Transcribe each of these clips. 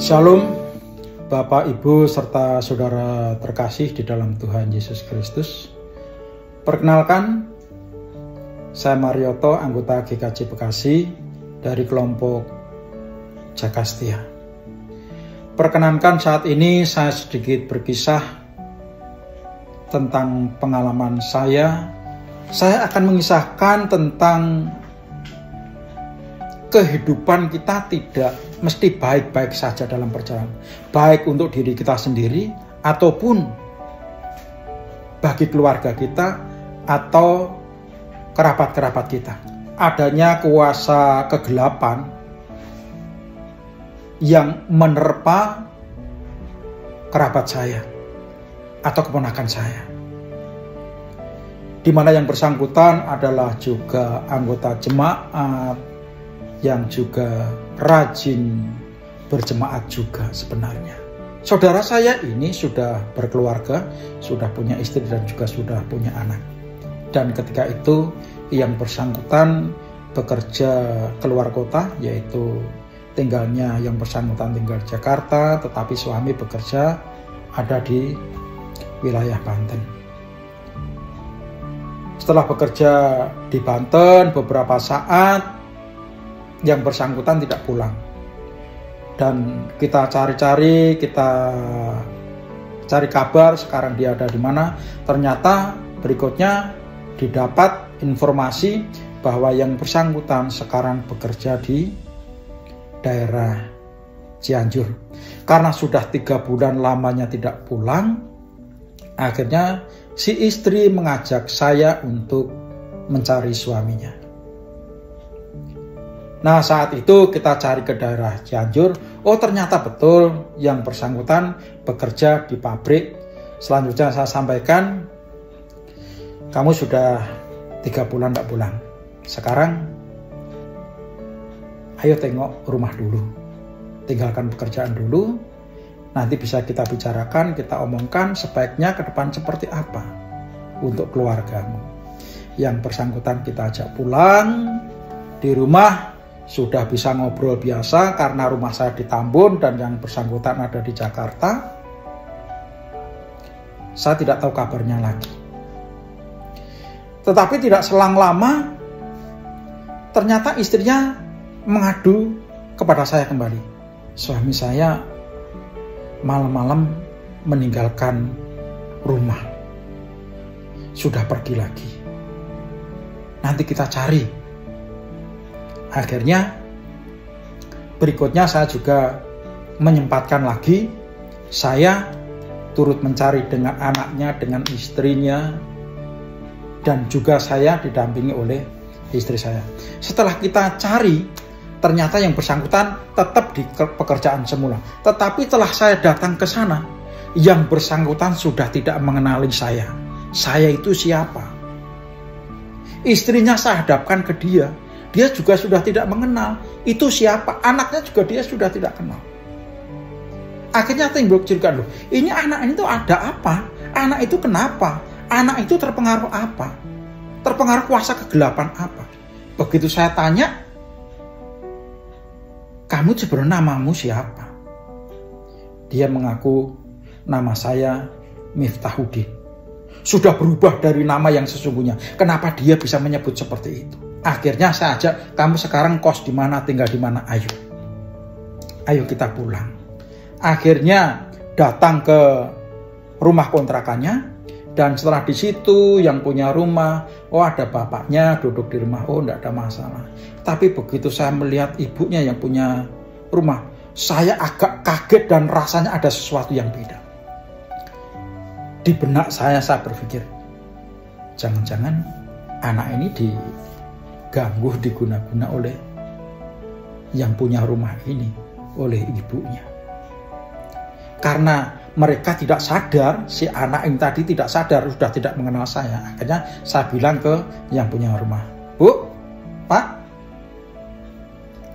Shalom, Bapak, Ibu, serta saudara terkasih di dalam Tuhan Yesus Kristus. Perkenalkan, saya Marioto, anggota GKJ Bekasi dari kelompok Jakastia. Perkenankan saat ini saya sedikit berkisah tentang pengalaman saya. Saya akan mengisahkan tentang kehidupan kita tidak mesti baik-baik saja dalam perjalanan, baik untuk diri kita sendiri ataupun bagi keluarga kita atau kerabat-kerabat kita. Adanya kuasa kegelapan yang menerpa kerabat saya atau keponakan saya, di mana yang bersangkutan adalah juga anggota jemaat yang juga rajin berjemaat juga sebenarnya. Saudara saya ini sudah berkeluarga, sudah punya istri dan juga sudah punya anak. Dan ketika itu yang bersangkutan bekerja keluar kota, yaitu yang bersangkutan tinggal di Jakarta, tetapi suami bekerja ada di wilayah Banten. Setelah bekerja di Banten beberapa saat, yang bersangkutan tidak pulang, dan kita cari kabar sekarang dia ada di mana. Ternyata berikutnya didapat informasi bahwa yang bersangkutan sekarang bekerja di daerah Cianjur. Karena sudah 3 bulan lamanya tidak pulang, akhirnya si istri mengajak saya untuk mencari suaminya. Nah, saat itu kita cari ke daerah Cianjur. Oh, ternyata betul yang bersangkutan bekerja di pabrik. Selanjutnya saya sampaikan, kamu sudah 3 bulan tidak pulang. Sekarang ayo tengok rumah dulu, tinggalkan pekerjaan dulu. Nanti bisa kita bicarakan, kita omongkan sebaiknya ke depan seperti apa untuk keluargamu. Yang bersangkutan kita ajak pulang. Di rumah sudah bisa ngobrol biasa karena rumah saya di Tambun dan yang bersangkutan ada di Jakarta. Saya tidak tahu kabarnya lagi. Tetapi tidak selang lama, ternyata istrinya mengadu kepada saya kembali. Suami saya malam-malam meninggalkan rumah, sudah pergi lagi. Nanti kita cari. Akhirnya berikutnya saya juga menyempatkan lagi, saya turut mencari dengan anaknya, dengan istrinya, dan juga saya didampingi oleh istri saya. Setelah kita cari, ternyata yang bersangkutan tetap di pekerjaan semula. Tetapi setelah saya datang ke sana, yang bersangkutan sudah tidak mengenali saya. Saya itu siapa? Istrinya saya hadapkan ke dia. Dia juga sudah tidak mengenal itu siapa. Anaknya juga dia sudah tidak kenal. Akhirnya timbul curiga, loh, ini anak ini tuh ada apa? Anak itu kenapa? Anak itu terpengaruh apa? Terpengaruh kuasa kegelapan apa? Begitu saya tanya, kamu sebenarnya namamu siapa? Dia mengaku, nama saya Miftahudin. Sudah berubah dari nama yang sesungguhnya. Kenapa dia bisa menyebut seperti itu? Akhirnya saya ajak, kamu sekarang kos di mana, tinggal di mana? Ayo kita pulang. Akhirnya datang ke rumah kontrakannya, dan setelah di situ yang punya rumah, oh ada bapaknya duduk di rumah, oh enggak ada masalah. Tapi begitu saya melihat ibunya yang punya rumah, saya agak kaget dan rasanya ada sesuatu yang beda. Di benak saya berpikir, jangan-jangan anak ini diganggu, diguna-guna oleh yang punya rumah ini, oleh ibunya. Karena mereka tidak sadar, si anak ini tadi tidak sadar, sudah tidak mengenal saya. Akhirnya saya bilang ke yang punya rumah, Bu, Pak,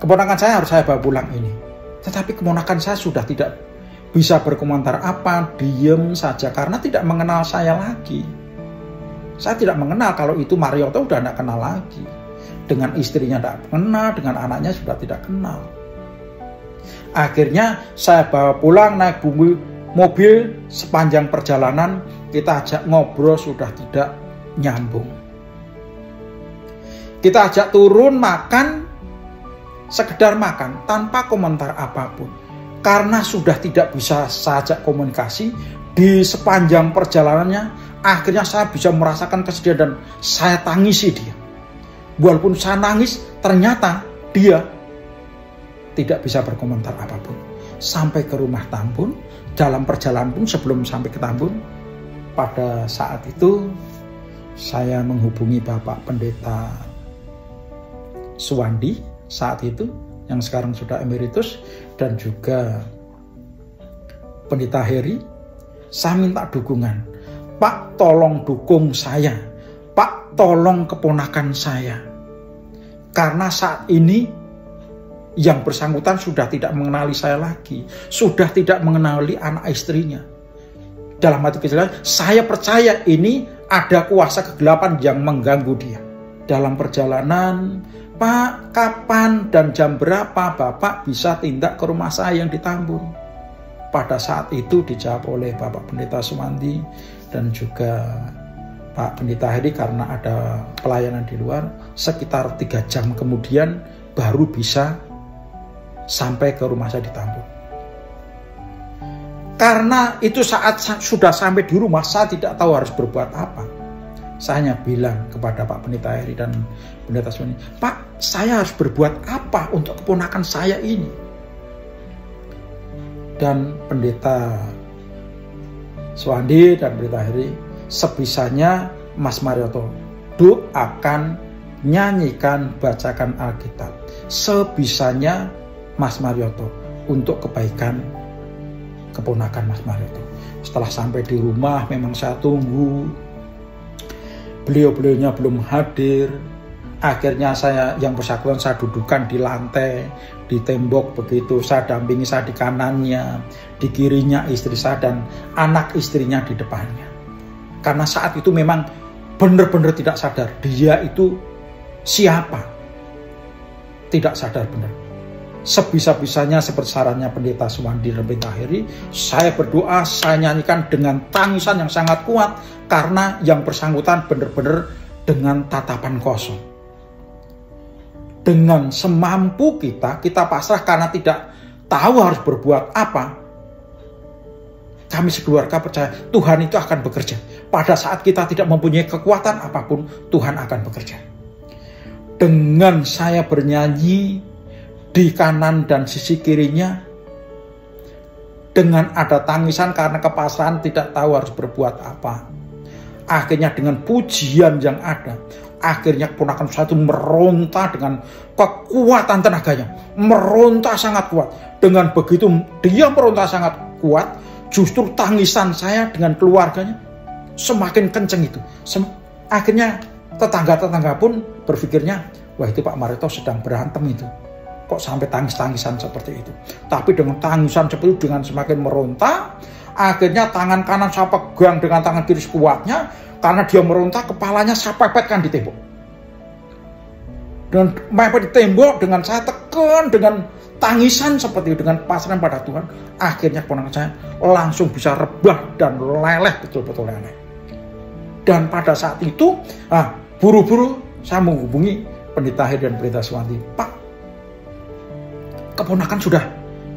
keponakan saya harus saya bawa pulang ini. Tetapi keponakan saya sudah tidak bisa berkomentar apa, diem saja karena tidak mengenal saya lagi. Saya tidak mengenal, kalau itu Marioto udah tidak kenal lagi. Dengan istrinya tidak kenal, dengan anaknya sudah tidak kenal. Akhirnya saya bawa pulang, naik mobil, sepanjang perjalanan kita ajak ngobrol sudah tidak nyambung. Kita ajak turun makan, sekedar makan tanpa komentar apapun. Karena sudah tidak bisa saya ajak komunikasi, di sepanjang perjalanannya akhirnya saya bisa merasakan kesedihan dan saya tangisi dia. Walaupun saya nangis, ternyata dia tidak bisa berkomentar apapun. Sampai ke rumah Tambun, dalam perjalanan pun sebelum sampai ke Tambun, pada saat itu saya menghubungi Bapak Pendeta Suwandi saat itu, yang sekarang sudah emeritus, dan juga Pendeta Heri. Saya minta dukungan. Pak, tolong dukung saya. Pak, tolong keponakan saya. Karena saat ini yang bersangkutan sudah tidak mengenali saya lagi. Sudah tidak mengenali anak istrinya. Dalam hati kecil, saya percaya ini ada kuasa kegelapan yang mengganggu dia. Dalam perjalanan, Pak, kapan dan jam berapa Bapak bisa tindak ke rumah saya yang di Tambun? Pada saat itu dijawab oleh Bapak Pendeta Suwandi dan juga Pak Pendeta Heri, karena ada pelayanan di luar, sekitar 3 jam kemudian baru bisa sampai ke rumah saya di Tambun. Karena itu saat sudah sampai di rumah, saya tidak tahu harus berbuat apa. Saya hanya bilang kepada Pak Pendeta Heri dan Pendeta Suwandi, Pak, saya harus berbuat apa untuk keponakan saya ini? Dan Pendeta Suwandi dan Pendeta Heri, sebisanya Mas Marioto doakan, nyanyikan, bacakan Alkitab. Sebisanya Mas Marioto untuk kebaikan keponakan Mas Marioto. Setelah sampai di rumah, memang saya tunggu, beliau-beliaunya belum hadir. Akhirnya saya yang bersangkutan saya dudukan di lantai, di tembok begitu. Saya dampingi, saya di kanannya, di kirinya istri saya dan anak istrinya di depannya. Karena saat itu memang benar-benar tidak sadar dia itu siapa. Tidak sadar benar. Sebisa-bisanya seperti sarannya Pendeta Suwandi dan Pendeta Heri, saya berdoa, saya nyanyikan dengan tangisan yang sangat kuat. Karena yang bersangkutan benar-benar dengan tatapan kosong. Dengan semampu kita pasrah karena tidak tahu harus berbuat apa. Kami sekeluarga percaya Tuhan itu akan bekerja. Pada saat kita tidak mempunyai kekuatan apapun, Tuhan akan bekerja. Dengan saya bernyanyi di kanan dan sisi kirinya, dengan ada tangisan karena kepasrahan tidak tahu harus berbuat apa. Akhirnya dengan pujian yang ada, akhirnya keponakan saya itu meronta dengan kekuatan tenaganya. Meronta sangat kuat. Dengan begitu dia meronta sangat kuat, justru tangisan saya dengan keluarganya semakin kenceng itu. Akhirnya tetangga-tetangga pun berpikirnya, wah itu Pak Marioto sedang berantem itu. Kok sampai tangis-tangisan seperti itu. Tapi dengan tangisan seperti itu, dengan semakin meronta, akhirnya tangan kanan saya pegang dengan tangan kiri sekuatnya. Karena dia meronta, kepalanya saya pepetkan di tembok. Dan mepet di tembok, dengan saya tekan, dengan tangisan seperti itu, dengan pasrah pada Tuhan. Akhirnya keponakan saya langsung bisa rebah dan leleh, betul-betul leleh. Dan pada saat itu, buru-buru saya menghubungi Pendeta Heri dan Pendeta Suwandi. Pak, keponakan sudah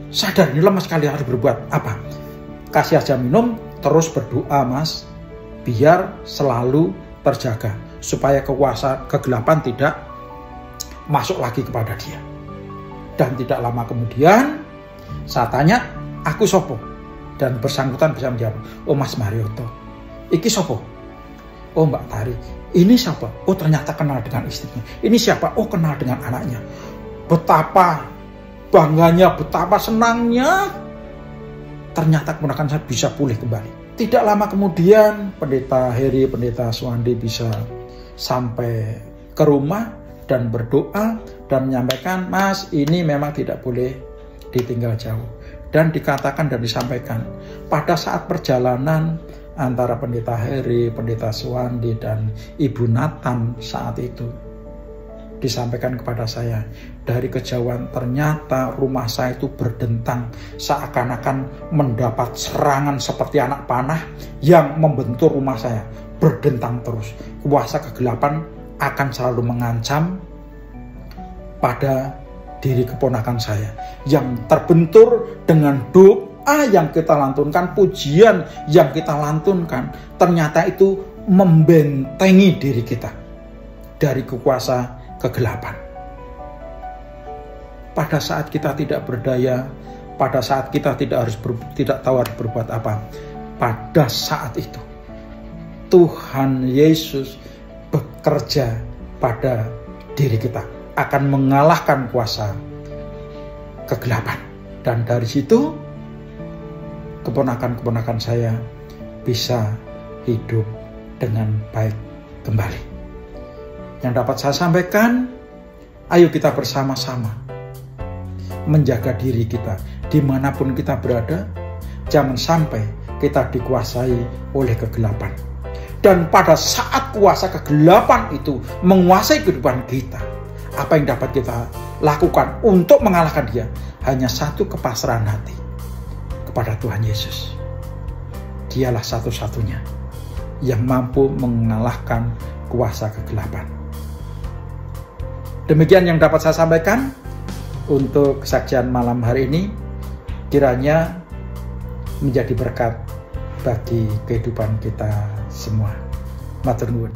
sadar, ini lemas sekali, harus berbuat apa? Kasih aja minum, terus berdoa Mas, biar selalu terjaga, supaya kekuasaan kegelapan tidak masuk lagi kepada dia. Dan tidak lama kemudian, saya tanya, aku sopo? Dan bersangkutan bisa menjawab, oh Mas Marioto. Iki sopo? Oh Mbak Tari. Ini siapa? Oh ternyata kenal dengan istrinya. Ini siapa? Oh kenal dengan anaknya. Betapa bangganya, betapa senangnya. Ternyata keponakan saya bisa pulih kembali. Tidak lama kemudian Pendeta Heri, Pendeta Suwandi bisa sampai ke rumah dan berdoa dan menyampaikan, Mas ini memang tidak boleh ditinggal jauh. Dan dikatakan dan disampaikan pada saat perjalanan antara Pendeta Heri, Pendeta Suwandi dan Ibu Nathan saat itu, disampaikan kepada saya. Dari kejauhan ternyata rumah saya itu berdentang, seakan-akan mendapat serangan seperti anak panah yang membentur rumah saya. Berdentang terus. Kuasa kegelapan akan selalu mengancam pada diri keponakan saya yang terbentur dengan doa yang kita lantunkan, pujian yang kita lantunkan. Ternyata itu membentengi diri kita dari kuasa kegelapan. Pada saat kita tidak berdaya, pada saat kita tidak tahu harus berbuat apa, pada saat itu Tuhan Yesus bekerja pada diri kita, akan mengalahkan kuasa kegelapan. Dan dari situ keponakan-keponakan saya bisa hidup dengan baik kembali. Yang dapat saya sampaikan, ayo kita bersama-sama menjaga diri kita dimanapun kita berada. Jangan sampai kita dikuasai oleh kegelapan. Dan pada saat kuasa kegelapan itu menguasai kehidupan kita, apa yang dapat kita lakukan untuk mengalahkan dia? Hanya satu, kepasrahan hati kepada Tuhan Yesus. Dialah satu-satunya yang mampu mengalahkan kuasa kegelapan. Demikian yang dapat saya sampaikan untuk kesaksian malam hari ini. Kiranya menjadi berkat bagi kehidupan kita semua. Matur nuwun.